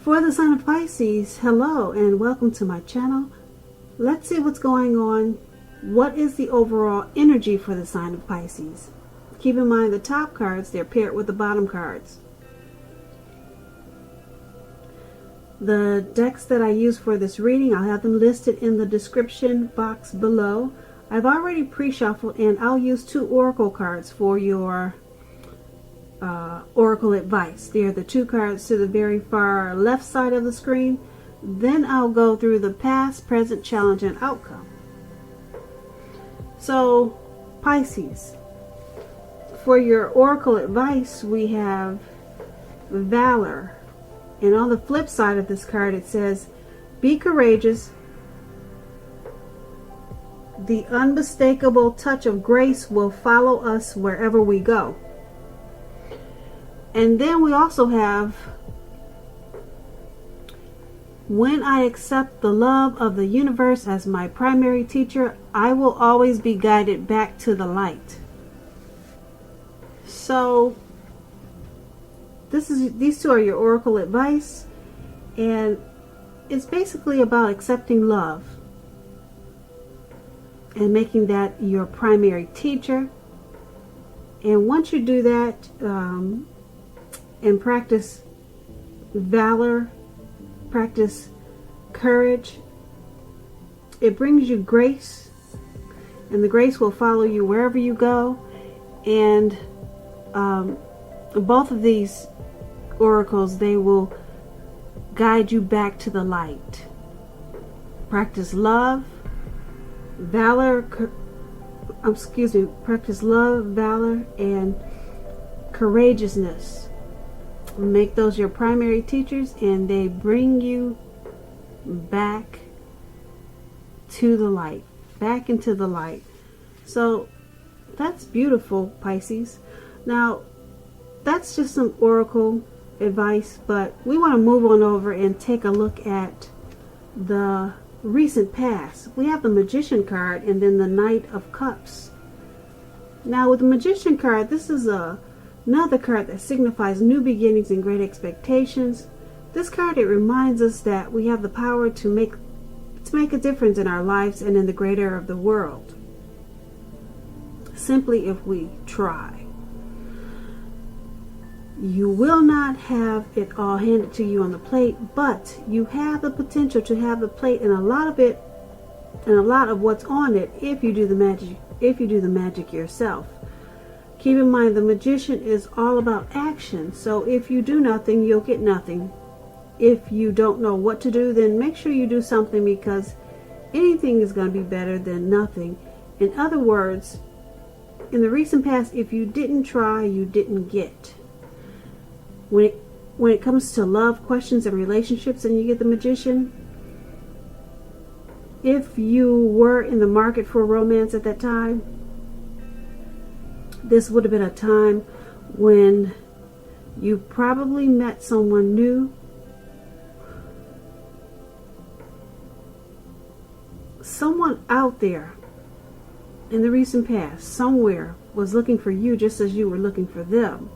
For the sign of Pisces, hello and welcome to my channel. Let's see what's going on. What is the overall energy for the sign of Pisces? Keep in mind the top cards, they're paired with the bottom cards. The decks that I use for this reading, I'll have them listed in the description box below. I've already pre-shuffled and I'll use 2 oracle cards for your oracle advice. They're the 2 cards to the very far left side of the screen. Then I'll go through the past, present, challenge, and outcome. So, Pisces, for your oracle advice, we have Valor. And on the flip side of this card, it says, be courageous. The unmistakable touch of grace will follow us wherever we go. And then we also have, when I accept the love of the universe as my primary teacher, I will always be guided back to the light. So these 2 are your oracle advice, and it's basically about accepting love and making that your primary teacher. And once you do that and practice valor, practice courage, it brings you grace, and the grace will follow you wherever you go. And both of these oracles, they will guide you back to the light. Practice love, valor, practice love, valor, and courageousness. Make those your primary teachers, and they bring you back to the light, back into the light. So that's beautiful, Pisces. Now, that's just some oracle advice, but we want to move on over and take a look at the recent past. We have the Magician card and then the Knight of Cups. Now, with the Magician card, this is another card that signifies new beginnings and great expectations. This card, it reminds us that we have the power to make a difference in our lives and in the greater of the world, simply if we try. You will not have it all handed to you on the plate, but you have the potential to have the plate and a lot of it, and a lot of what's on it, if you do the magic yourself. Keep in mind, the Magician is all about action. So if you do nothing, you'll get nothing. If you don't know what to do, then make sure you do something, because anything is going to be better than nothing. In other words, in the recent past, if you didn't try, you didn't get. When it comes to love, questions, and relationships, and you get the Magician, if you were in the market for romance at that time, this would have been a time when you probably met someone new. Someone out there in the recent past, somewhere, was looking for you just as you were looking for them.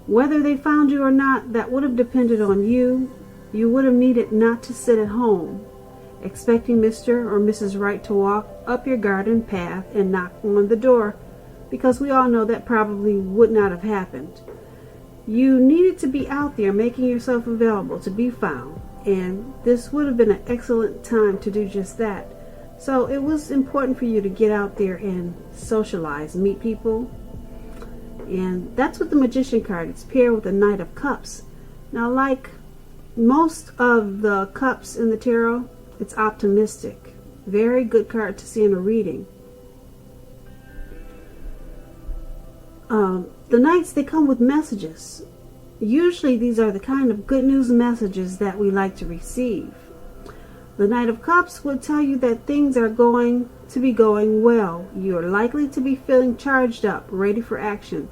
Whether they found you or not, that would have depended on you. You would have needed not to sit at home expecting Mr. or Mrs. Right to walk up your garden path and knock on the door, because we all know that probably would not have happened. You needed to be out there making yourself available to be found, and this would have been an excellent time to do just that. So it was important for you to get out there and socialize, meet people. And that's what the Magician card, it's paired with the Knight of Cups. Now, like most of the cups in the tarot, it's optimistic. Very good card to see in a reading. The Knights, they come with messages. Usually these are the kind of good news messages that we like to receive. The Knight of Cups will tell you that things are going to be going well. You're likely to be feeling charged up, ready for action.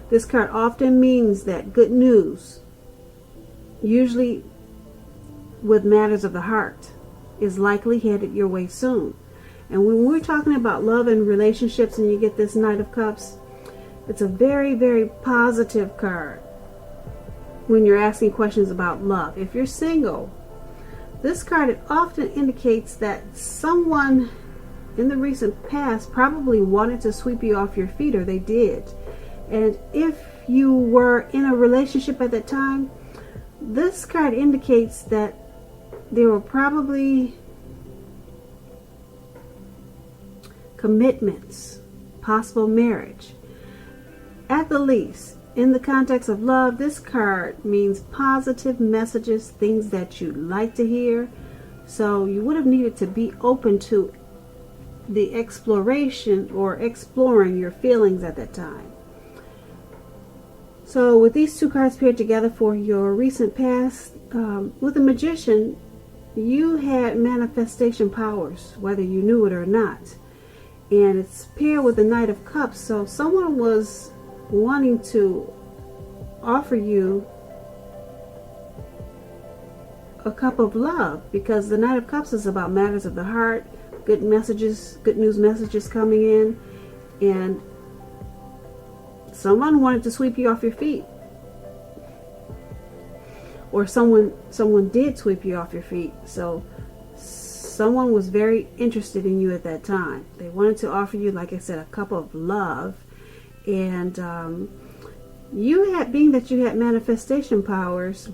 This card often means that good news, usually with matters of the heart, is likely headed your way soon. And when we're talking about love and relationships and you get this Knight of Cups, it's a very, very positive card. when you're asking questions about love. If you're single, this card, it often indicates that someone in the recent past probably wanted to sweep you off your feet, or they did. And if you were in a relationship at that time, this card indicates that there were probably commitments, possible marriage. At the least, in the context of love, this card means positive messages, things that you'd like to hear. So you would have needed to be open to the exploration or exploring your feelings at that time. So with these two cards paired together for your recent past, with the Magician, you had manifestation powers, whether you knew it or not. And it's paired with the Knight of Cups. So someone was wanting to offer you a cup of love, because the Knight of Cups is about matters of the heart, good messages, good news messages coming in, and someone wanted to sweep you off your feet, or someone did sweep you off your feet. So someone was very interested in you at that time. They wanted to offer you, like I said, a cup of love. And being that you had manifestation powers,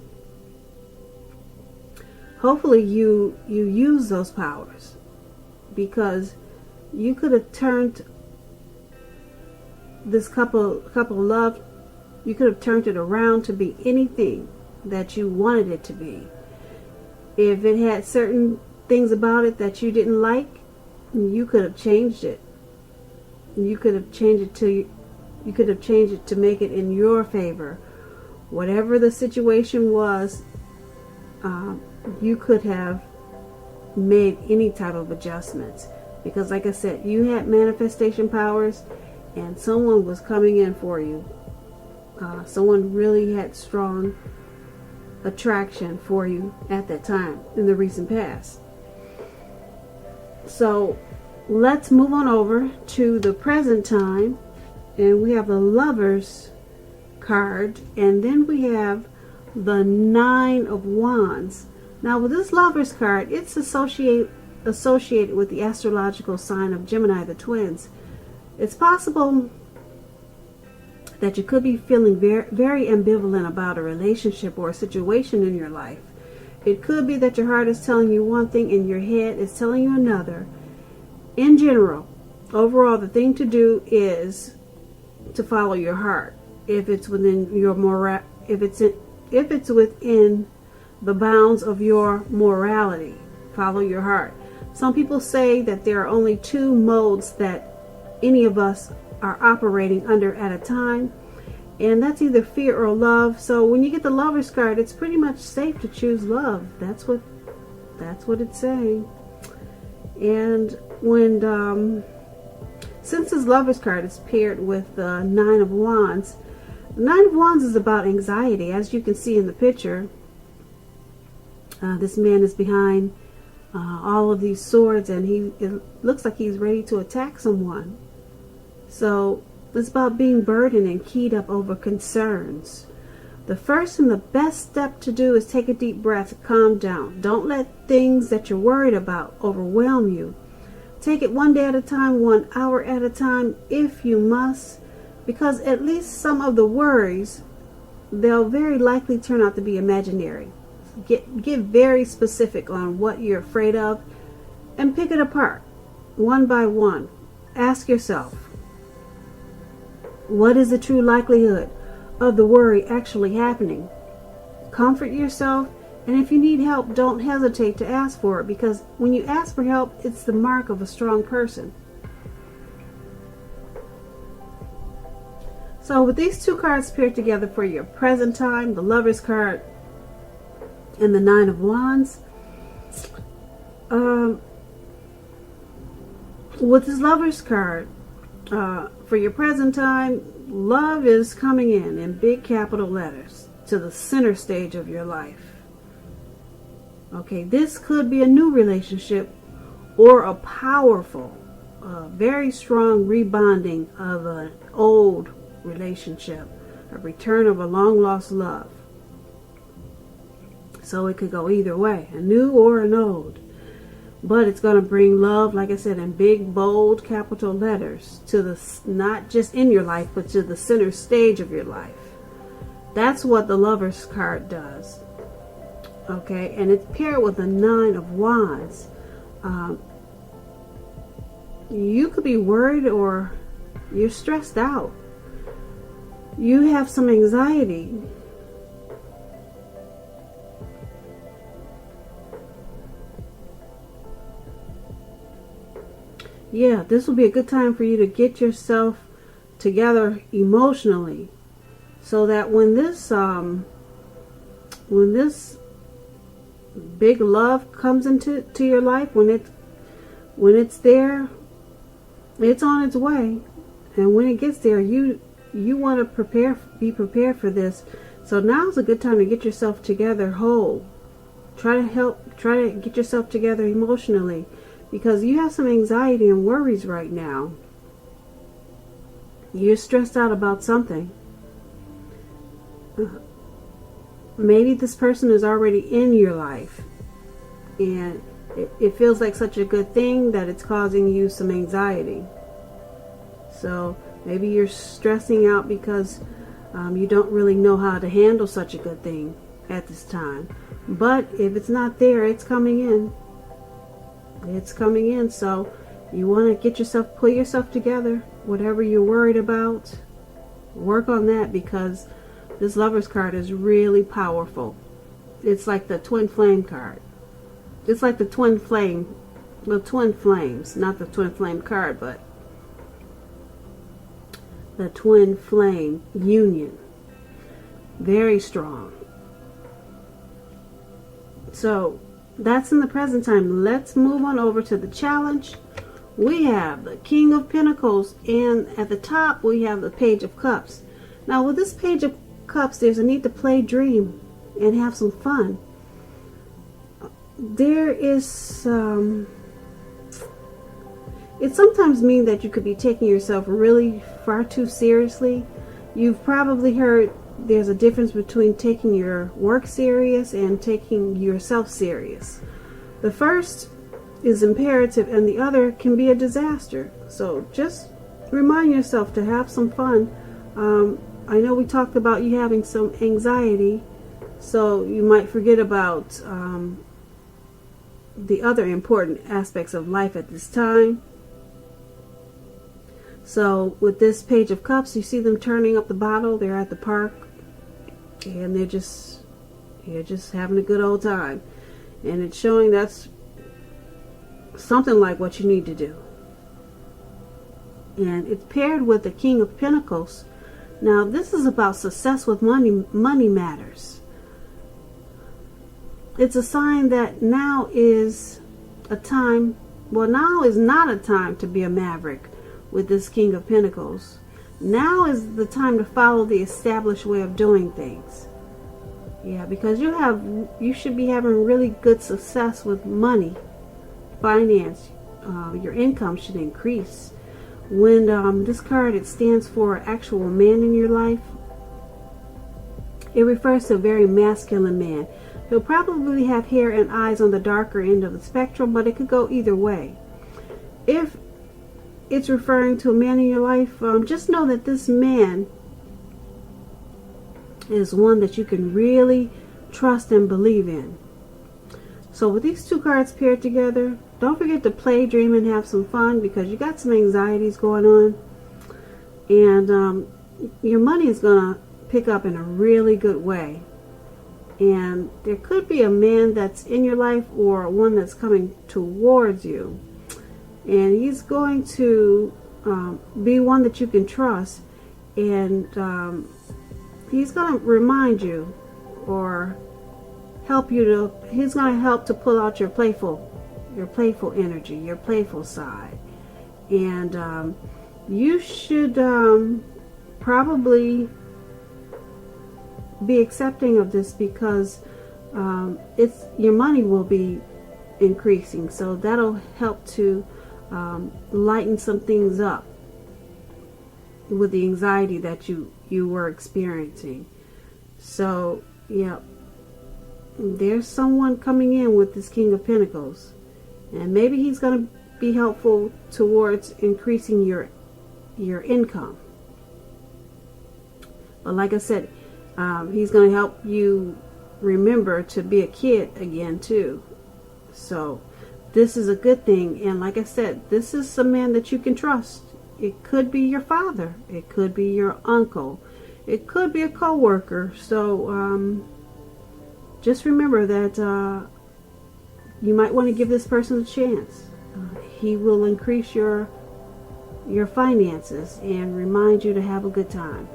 hopefully you use those powers, because you could have turned this cup of love, you could have turned it around to be anything that you wanted it to be. If it had certain things about it that you didn't like, you could have changed it. You could have changed it to make it in your favor. Whatever the situation was, you could have made any type of adjustments, because like I said, you had manifestation powers, and someone was coming in for you. Someone really had strong attraction for you at that time in the recent past. So let's move on over to the present time, and we have the Lovers card, and then we have the Nine of Wands. Now with this Lovers card, it's associated with the astrological sign of Gemini, the twins. It's possible that you could be feeling very, very ambivalent about a relationship or a situation in your life. It could be that your heart is telling you one thing and your head is telling you another. In general, overall, the thing to do is to follow your heart. If it's within your if it's within the bounds of your morality, follow your heart. Some people say that there are only two modes that any of us are operating under at a time, and that's either fear or love. So when you get the Lovers card, it's pretty much safe to choose love. That's what it's saying. And when since this Lovers card is paired with the Nine of Wands, the Nine of Wands is about anxiety. As you can see in the picture, this man is behind all of these swords, and it looks like he's ready to attack someone. So it's about being burdened and keyed up over concerns. The first and the best step to do is take a deep breath, calm down. Don't let things that you're worried about overwhelm you. Take it one day at a time, 1 hour at a time, if you must, because at least some of the worries, they'll very likely turn out to be imaginary. Get very specific on what you're afraid of and pick it apart one by one. Ask yourself, what is the true likelihood of the worry actually happening? Comfort yourself, and if you need help, don't hesitate to ask for it, because when you ask for help, it's the mark of a strong person. So with these two cards paired together for your present time, the Lovers card and the Nine of Wands, with this Lovers card, for your present time, love is coming in big capital letters to the center stage of your life. Okay, this could be a new relationship or a powerful, very strong rebonding of an old relationship, a return of a long lost love. So it could go either way, a new or an old. But it's going to bring love, like I said, in big, bold, capital letters to the, not just in your life, but to the center stage of your life. That's what the Lover's card does. Okay, and it's paired with the 9 of Wands. You could be worried or you're stressed out. You have some anxiety. Yeah, this will be a good time for you to get yourself together emotionally, so that when this big love comes into your life, when it's there, it's on its way, and when it gets there, you want to be prepared for this. So now's a good time to get yourself together whole. Try to get yourself together emotionally, because you have some anxiety and worries right now. You're stressed out about something. Maybe this person is already in your life, and it feels like such a good thing that it's causing you some anxiety. So maybe you're stressing out because you don't really know how to handle such a good thing at this time. But if it's not there, it's coming in. It's coming in. So you want to pull yourself together. Whatever you're worried about, work on that, because this Lover's card is really powerful. It's like the twin flame card. It's like the twin flames, not the twin flame card, but the twin flame union. Very strong. So that's in the present time. Let's move on over to the challenge. We have the King of Pentacles, and at the top we have the Page of Cups. Now with this Page of Cups, there's a need to play, dream, and have some fun. There is it sometimes means that you could be taking yourself really far too seriously. You've probably heard there's a difference between taking your work serious and taking yourself serious. The first is imperative and the other can be a disaster. So just remind yourself to have some fun. I know we talked about you having some anxiety, so you might forget about the other important aspects of life at this time. So with this Page of Cups, you see them turning up the bottle. They're at the park, and they're just having a good old time, and it's showing that's something like what you need to do. And it's paired with the King of Pentacles. Now this is about success with money matters. It's a sign that now is a time, well, now is not a time to be a maverick with this King of Pentacles. Now is the time to follow the established way of doing things. Yeah, because you should be having really good success with money, finance. Your income should increase. When this card, it stands for actual man in your life. It refers to a very masculine man. He'll probably have hair and eyes on the darker end of the spectrum, but it could go either way. If it's referring to a man in your life, just know that this man is one that you can really trust and believe in. So with these two cards paired together, don't forget to play, dream, and have some fun, because you got some anxieties going on, and your money is going to pick up in a really good way. And there could be a man that's in your life or one that's coming towards you, and he's going to be one that you can trust, and he's going to remind you or help you to, he's going to help to pull out your playful energy, your playful side. And you should probably be accepting of this, because your money will be increasing, so that'll help to lighten some things up with the anxiety that you were experiencing. So yeah, there's someone coming in with this King of Pentacles, and maybe he's going to be helpful towards increasing your income. But like I said, he's going to help you remember to be a kid again too. So this is a good thing. And like I said, this is a man that you can trust. It could be your father. It could be your uncle. It could be a co-worker. So just remember that you might want to give this person a chance. He will increase your finances and remind you to have a good time.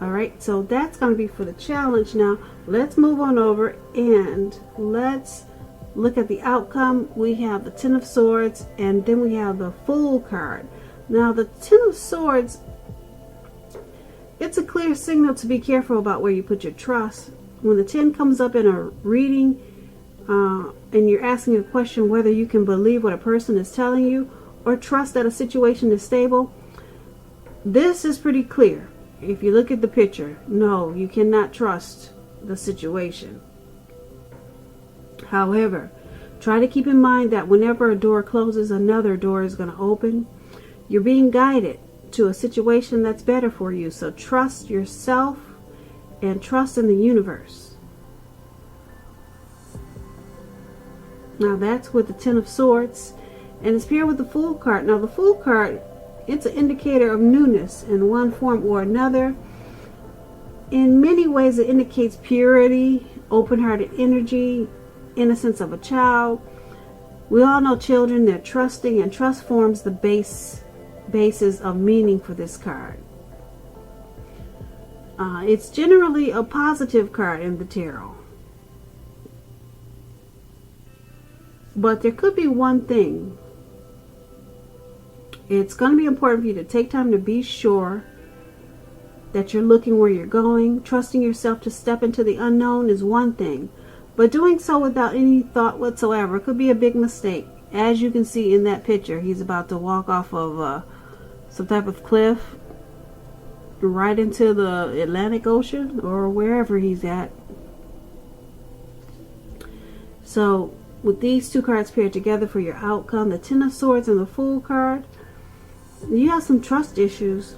Alright, so that's going to be for the challenge. Now, let's move on over and let's look at the outcome. We have the Ten of Swords, and then we have the Fool card. Now, the Ten of Swords, it's a clear signal to be careful about where you put your trust. When the 10 comes up in a reading, and you're asking a question whether you can believe what a person is telling you or trust that a situation is stable, this is pretty clear. If you look at the picture, no, you cannot trust the situation. However, try to keep in mind that whenever a door closes, another door is going to open. You're being guided to a situation that's better for you. So trust yourself and trust in the universe. Now that's with the Ten of Swords, and it's paired with the Fool card. Now the Fool card, it's an indicator of newness in one form or another. In many ways, it indicates purity, open-hearted energy, innocence of a child. We all know children, they're trusting, and trust forms the basis of meaning for this card. It's generally a positive card in the tarot. But there could be one thing. It's going to be important for you to take time to be sure that you're looking where you're going. Trusting yourself to step into the unknown is one thing, but doing so without any thought whatsoever could be a big mistake. As you can see in that picture, he's about to walk off of some type of cliff right into the Atlantic Ocean or wherever he's at. So with these two cards paired together for your outcome, the Ten of Swords and the Fool card, you have some trust issues.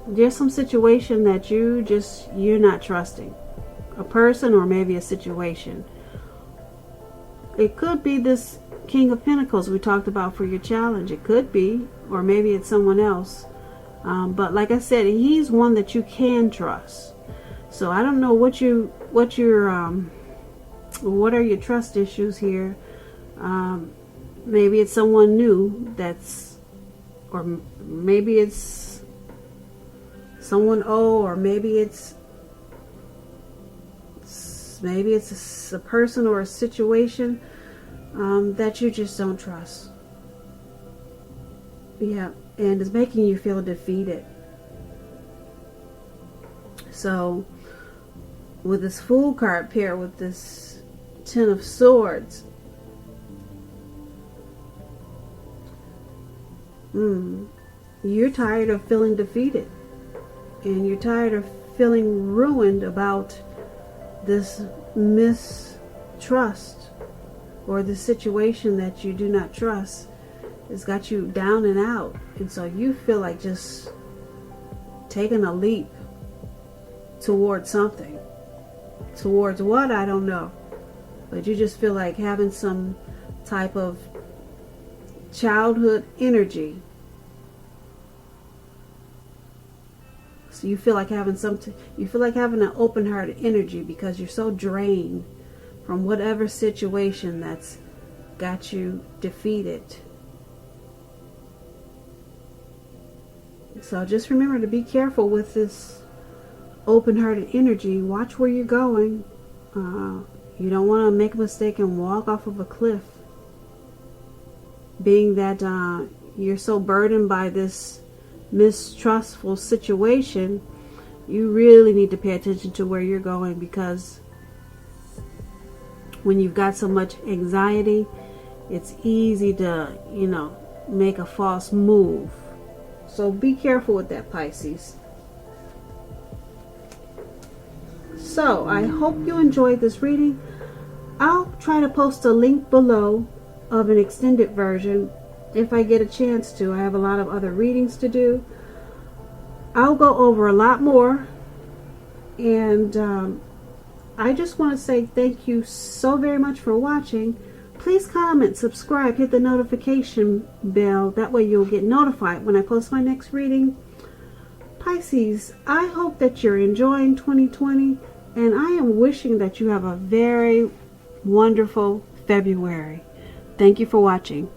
There's some situation that you're not trusting. A person or maybe a situation. It could be this King of Pentacles we talked about for your challenge. It could be, or maybe it's someone else. But like I said, he's one that you can trust. So I don't know what are your trust issues here. Maybe it's someone new or maybe it's someone old, or maybe it's a person or a situation that you just don't trust. Yeah, and it's making you feel defeated. So with this Fool card paired with this Ten of Swords, you're tired of feeling defeated, and you're tired of feeling ruined about this mistrust, or the situation that you do not trust has got you down and out. And so you feel like just taking a leap towards something. Towards what? I don't know. But you just feel like having some type of childhood energy. So you feel like having an open-hearted energy because you're so drained from whatever situation that's got you defeated. So just remember to be careful with this open-hearted energy. Watch where you're going. You don't want to make a mistake and walk off of a cliff. Being that you're so burdened by this mistrustful situation, you really need to pay attention to where you're going, because when you've got so much anxiety, it's easy to, make a false move. So be careful with that, Pisces. So I hope you enjoyed this reading. I'll try to post a link below of an extended version if I get a chance to. I have a lot of other readings to do. I'll go over a lot more, and I just want to say thank you so very much for watching. Please comment, subscribe, hit the notification bell. That way you'll get notified when I post my next reading. Pisces, I hope that you're enjoying 2020, and I am wishing that you have a very wonderful February. Thank you for watching.